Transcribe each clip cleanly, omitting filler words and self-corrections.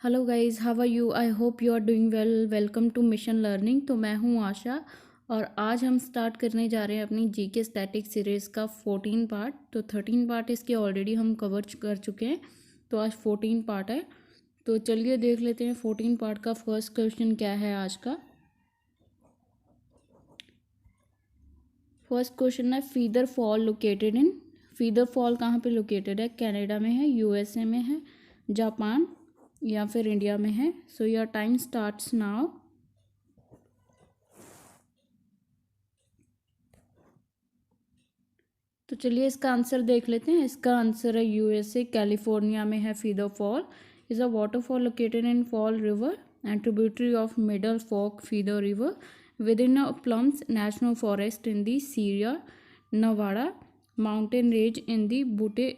Hello guys, how are you? I hope you are doing well. Welcome to Mission Learning. तो मैं हूं आशा और आज हम स्टार्ट करने जा रहे हैं अपनी जीके स्टैटिक सीरीज़ का 14 पार्ट। तो 13 पार्ट इसके ऑलरेडी हम कवर कर चुके हैं, तो आज 14 पार्ट है। तो चलिए देख लेते हैं 14 पार्ट का फर्स्ट क्वेश्चन क्या है आज का। फर्स्ट क्वेश्चन है Feather fall located in. Feather fall कहाँ पे लोकेटेड है? कनाडा में है, यूएसए में है, जापान या फिर इंडिया में है। So your time starts now. तो चलिए इसका आंसर देख लेते हैं। इसका आंसर है यूएसए, कैलिफोर्निया में है Feather Fall. Is a waterfall located in Fall River and tributary of Middle Fork Feather River within a Plums National Forest in the Sierra Nevada mountain range in the Butte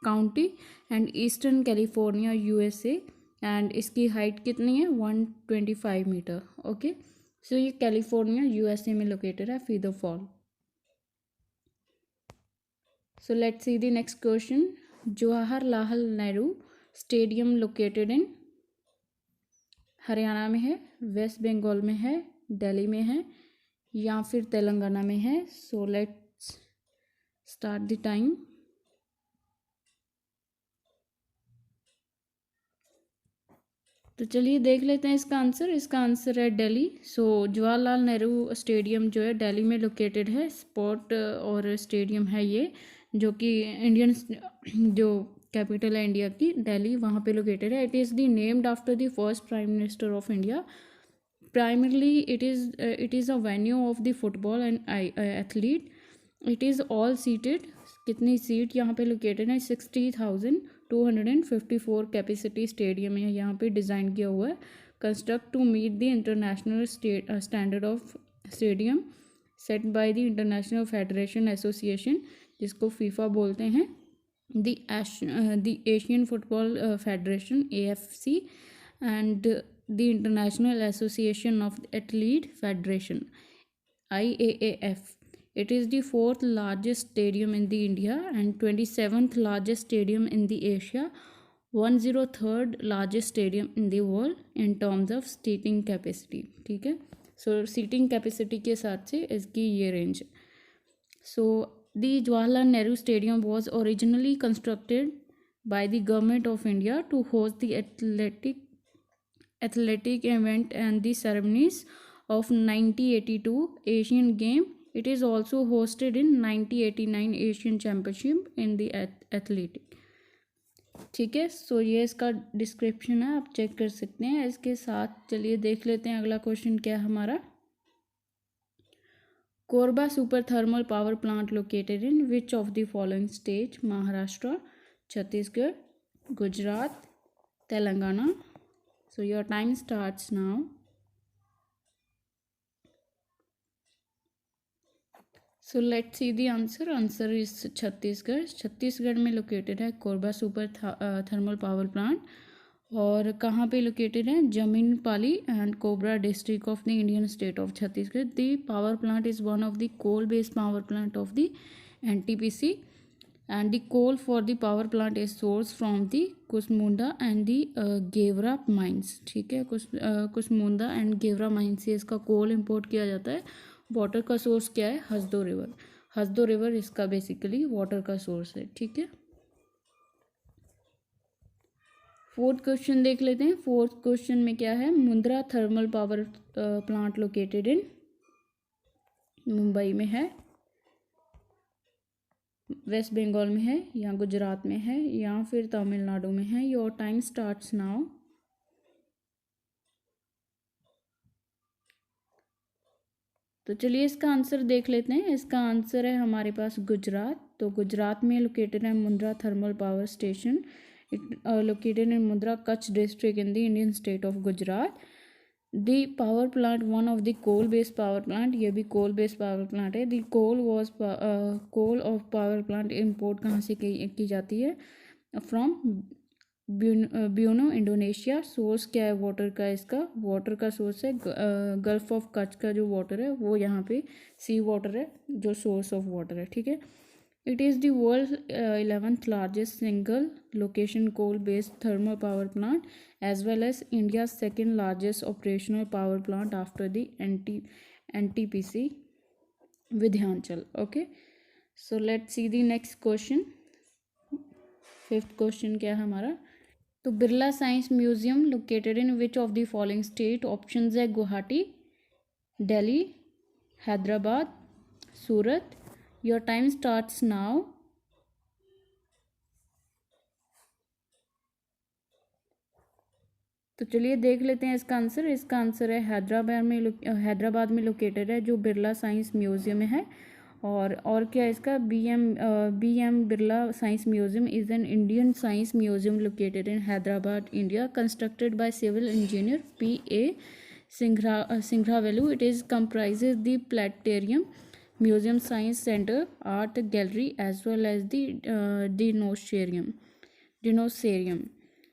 County and Eastern California, USA। And इसकी height कितनी है? 125 metre. Okay, सो ये California USA में located है Feather fall. So let's see the next question. Jawaharlal Nehru Stadium located in? Haryana में है, waste Bengal में है, दिल्ली में है या फिर तेलंगाना में है। So let's start the time. तो चलिए देख लेते हैं इसका आंसर। इसका आंसर है दिल्ली। सो जवाहरलाल नेहरू स्टेडियम जो है दिल्ली में लोकेटेड है। स्पोर्ट और स्टेडियम है ये, जो कि इंडियन जो कैपिटल है इंडिया की, दिल्ली, वहाँ पे लोकेटेड है। It is the named after the first prime minister of India. Primarily it is a venue of the football and athlete. It is all seated. कितनी सीट यहाँ पे लोकेटेड है? 60,254 कैपेसिटी स्टेडियम है यहाँ पे डिज़ाइन किया हुआ है। Construct to meet the international standard of stadium set by the International Federation Association, जिसको फीफा बोलते हैं, the Asian Football Federation AFC and the International Association of Athlete Federation IAAF। It is the fourth largest stadium in the India and 27th largest stadium in the Asia, 103rd largest stadium in the world in terms of seating capacity। ठीक है, सो seating capacity के साथ से इसकी ये range. So the Jawaharlal Nehru stadium was originally constructed by the government of India to host the athletic event and the ceremonies of 1982 Asian Game। It is also hosted in 1989 Asian Championship in the athletic। ठीक है, सो ये इसका description है, आप check कर सकते हैं। इसके साथ चलिए देख लेते हैं अगला क्वेश्चन क्या है हमारा। Korba super thermal power plant located in which of the following state? Maharashtra, Chhattisgarh, Gujarat, Telangana. So your time starts now। So let's see the answer। Answer is Chhattisgarh. Chhattisgarh में लोकेटेड है Korba super thermal power plant. और कहाँ पे लोकेटेड है? जमीन पाली एंड कोबरा district of the Indian state of Chhattisgarh. The power plant is one of the coal based power plant of the NTPC and the coal for the power plant is sourced from the Kusmunda and the Gevra mines. ठीक है, Kusmunda and Gevra mines से इसका कोल import किया जाता है। Water का source क्या है? हसदो रिवर। हसदो रिवर इसका बेसिकली वाटर का सोर्स है। ठीक है, फोर्थ क्वेश्चन देख लेते हैं। फोर्थ क्वेश्चन में क्या है? Mundra thermal power plant located in Mumbai में है, वेस्ट बंगाल में है या गुजरात में है या फिर तमिलनाडु में है। Your time starts now. तो चलिए इसका आंसर देख लेते हैं। इसका आंसर है हमारे पास गुजरात। तो गुजरात में लोकेटेड है Mundra thermal power station. It located in Mundra Kutch district in the Indian state of Gujarat. The power plant one of the coal based power plant. ये भी कोल बेस्ड पावर प्लांट है। The coal of power plant import कहाँ से की जाती है? From buono, Indonesia. Source क्या है वाटर का? इसका वाटर का सोर्स है गल्फ ऑफ कच्छ का जो वाटर है वो यहाँ पे सी वाटर है जो सोर्स ऑफ वाटर है। ठीक है, It is the world's 11th largest single location coal based thermal power plant, as well as India's second largest operational power plant after the NTPC Vidhyanchal. Okay, so let's see the next question. Fifth question क्या है हमारा? तो Birla science museum located in which of the following state? Options है Guwahati, Delhi, Hyderabad, Surat. Your time starts now. तो चलिए देख लेते हैं इसका आंसर. इसका आंसर है हैदराबाद में लोकेटेड है जो बिरला साइंस म्यूजियम है. और क्या है इसका? B M Birla science Museum is an Indian science museum located in Hyderabad, India, constructed by civil engineer P.A. Singravelu. It is comprises the planetarium, museum, science center, art gallery, as well as the dinosaurium.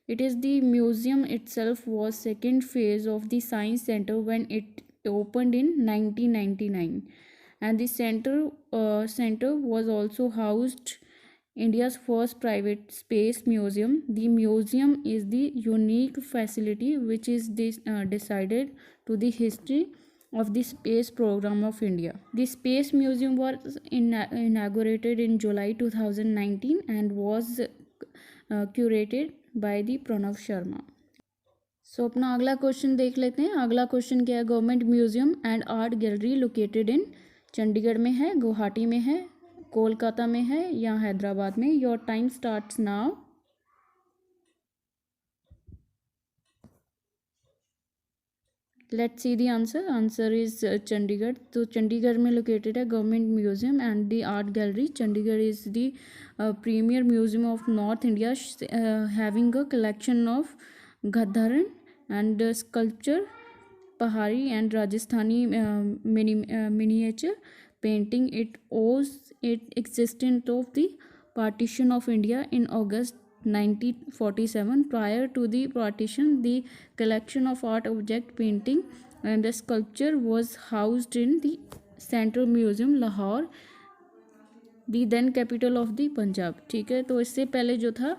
It is the museum itself was second phase of the science center when it opened in 1999, and the center was also housed India's first private space museum. The museum is the unique facility which is decided to the history of the space program of India. The space museum was inaugurated in July 2019 and was curated by the Pranav Sharma. So अपना अगला question देख लेते हैं. अगला question क्या है? Government museum and art gallery located in Chandigarh में है, गुवाहाटी में है, कोलकाता में है या हैदराबाद में? Your time starts now. Let's see the answer. Answer is Chandigarh. तो चंडीगढ़ में लोकेटेड है government museum and the art gallery. Chandigarh is the premier museum of north India, having a collection of Gandharan and sculpture, Pahari and Rajasthani miniature painting. It owes it existence of the partition of India in August 1947. Prior to the partition, the collection of art object, painting and sculpture was housed in the Central Museum, Lahore, the then capital of the Punjab. ठीक है, तो इससे पहले जो था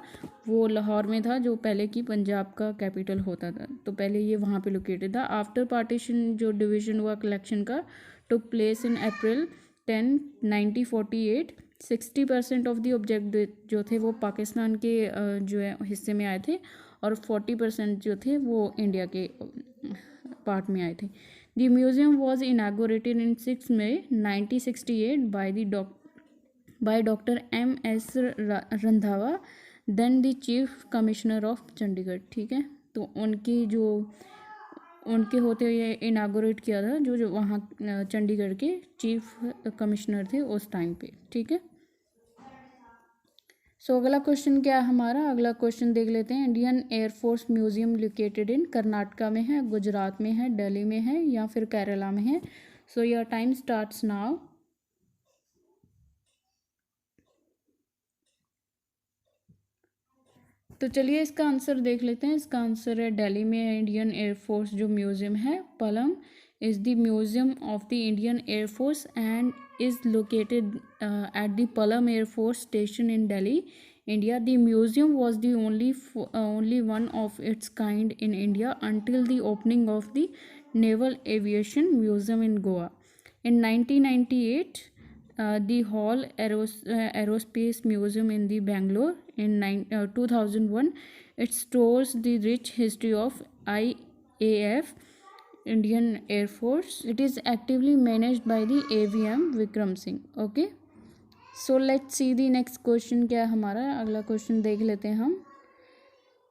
वो लाहौर में था, जो पहले की पंजाब का कैपिटल होता था. तो पहले ये वहाँ पे लोकेटेड था. आफ्टर पार्टीशन जो डिवीजन हुआ कलेक्शन का took place in April 10, 1948. 60% of the object जो थे वो पाकिस्तान के जो है हिस्से में आए थे और 40% जो थे वो इंडिया के पार्ट में आए थे. The museum was inaugurated in 6 May 1968 by Dr. M.S. Randhawa, then the chief commissioner of Chandigarh. ठीक है, तो उनके होते हुए इनागोरेट किया था जो वहाँ चंडीगढ़ के चीफ कमिश्नर थे उस टाइम पे. ठीक है, सो अगला क्वेश्चन क्या है हमारा? अगला क्वेश्चन देख लेते हैं. इंडियन एयरफोर्स म्यूजियम लोकेटेड इन कर्नाटका में है, गुजरात में है, दिल्ली में है या फिर केरला में है? So your time starts now. तो चलिए इसका आंसर देख लेते हैं. इसका आंसर है दिल्ली में है इंडियन एयरफोर्स जो म्यूज़ियम है. Palam is the museum of the Indian air force and is located at the Palam air force station in Delhi, India. The museum was the only one of its kind in India until the opening of the Naval Aviation Museum in Goa in 1998. The Hall Aerospace Museum in the Bangalore in 2001. It stores the rich history of IAF, Indian Air Force. It is actively managed by the AVM Vikram Singh. Okay, so let's see the next question क्या है हमारा. अगला question देख लेते हैं हम.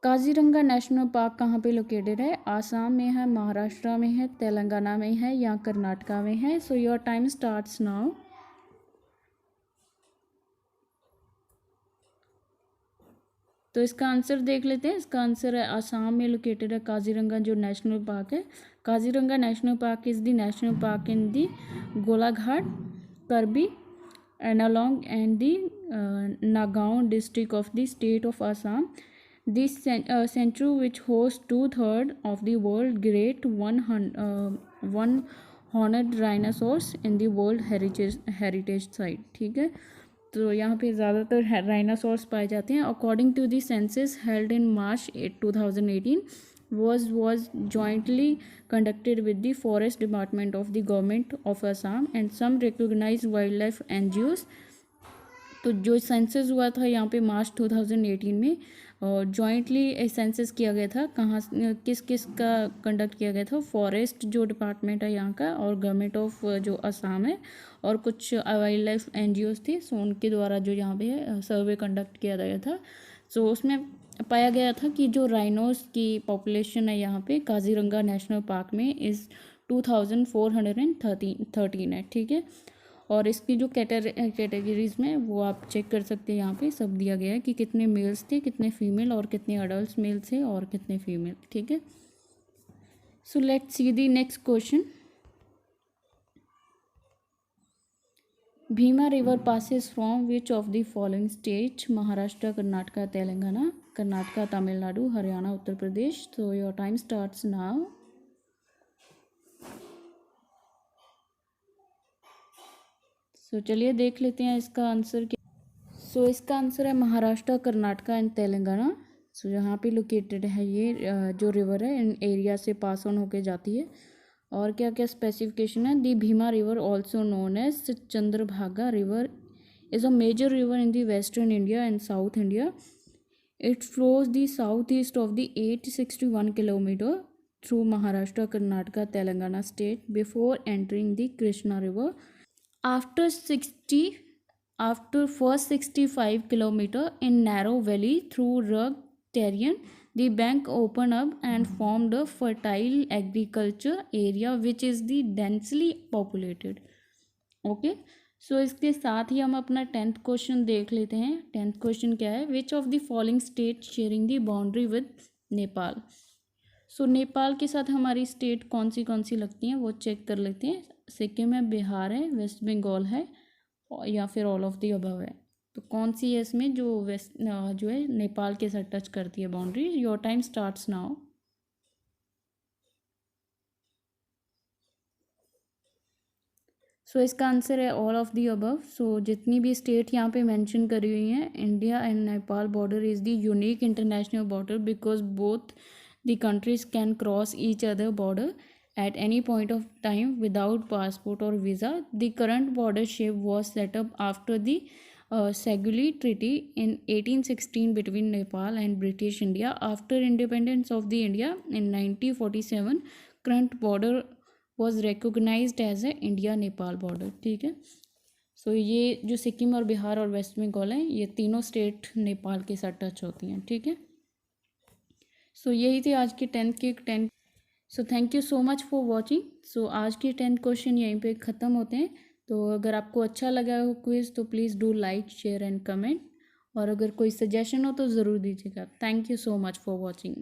Kaziranga national park कहाँ पे लोकेटेड है? आसाम में है, महाराष्ट्र में है, तेलंगाना में है या कर्नाटका में है? So your time starts now. तो इसका आंसर देख लेते हैं. इसका आंसर है आसाम में लोकेटेड है काजीरंगा जो नेशनल पार्क है. Kaziranga national park is the national park in the Golaghat, Karbi Analong and the Nagaon district of the state of Assam. This sanctuary, which hosts 2/3 of the world great one horned rhinoceros in the World Heritage Site. ठीक है, तो यहाँ पे ज़्यादातर rhinoceros पाए जाते हैं। According to the census held in March 2018 was jointly conducted with the forest department of the government of Assam and some recognized wildlife NGOs। तो जो सेंसस हुआ था यहाँ पे मार्च 2018 में, और जॉइंटली सेंसस किया गया था। कहाँ किस किस का कंडक्ट किया गया था? फॉरेस्ट जो डिपार्टमेंट है यहाँ का और गवर्नमेंट ऑफ जो असम है और कुछ वाइल्ड लाइफ एनजीओज थी, सो उनके द्वारा जो यहाँ पे सर्वे कंडक्ट किया गया था। सो उसमें पाया गया था कि जो राइनोस की पॉपुलेशन है यहाँ पे काजीरंगा नेशनल पार्क में इज़ 2413 है। ठीक है, और इसकी जो कैटेगरीज में वो आप चेक कर सकते हैं। यहाँ पे सब दिया गया है कि कितने मेल्स थे, कितने फीमेल और कितने अडल्ट मेल थे और कितने फीमेल। ठीक है, so let's see the next question. Bhima river passes from which of the following states? Maharashtra, Karnataka, Telangana, Karnataka, Tamil Nadu, Haryana, Uttar Pradesh. So your time starts now. So चलिए देख लेते हैं इसका आंसर क्या। सो इसका आंसर है महाराष्ट्र, कर्नाटका एंड तेलंगाना। सो यहाँ पे लोकेटेड है ये जो रिवर है इन एरिया से पास ऑन होके जाती है। और क्या क्या स्पेसिफिकेशन है? The Bhima river also known as Chandrabhaga river is a major river in the western India and south India. It flows the south east of the 861 kilometre through Maharashtra, Karnataka, Telangana state before entering the Krishna river. After first 65 kilometer in narrow valley through rugged terrain, the bank opened up and formed a fertile agriculture area which is the densely populated. Okay, सो इसके साथ ही हम अपना 10th question देख लेते हैं। 10th question क्या है? Which of the following state sharing the boundary with Nepal. So Nepal के साथ हमारी स्टेट कौन सी लगती हैं वो चेक कर लेते हैं। सिक्किम है, बिहार है, वेस्ट बंगाल है या फिर ऑल ऑफ द अबव है। तो कौन सी है इसमें जो जो है नेपाल के साथ टच करती है boundary? Your time starts now. So इसका आंसर है all of the above. So जितनी भी स्टेट यहाँ पे मेंशन करी हुई हैं, India and Nepal border is the unique international border because both the countries can cross each other border at any point of time without passport or visa. The current border shape was set up after the Saguli Treaty in 1816 between Nepal and British India. After independence of the India in 1947, current border was recognized as a India-Nepal border. ठीक है, सो ये जो सिक्किम और बिहार और waste Bengal हैं, ये तीनों state Nepal के साथ टच होती हैं। ठीक है, सो यही थी आज की 10th। So thank you so much for watching. So आज के 10 क्वेश्चन यहीं पे ख़त्म होते हैं। तो अगर आपको अच्छा लगा हो क्विज़ तो please do like, share and comment, और अगर कोई सजेशन हो तो ज़रूर दीजिएगा। Thank you so much for watching.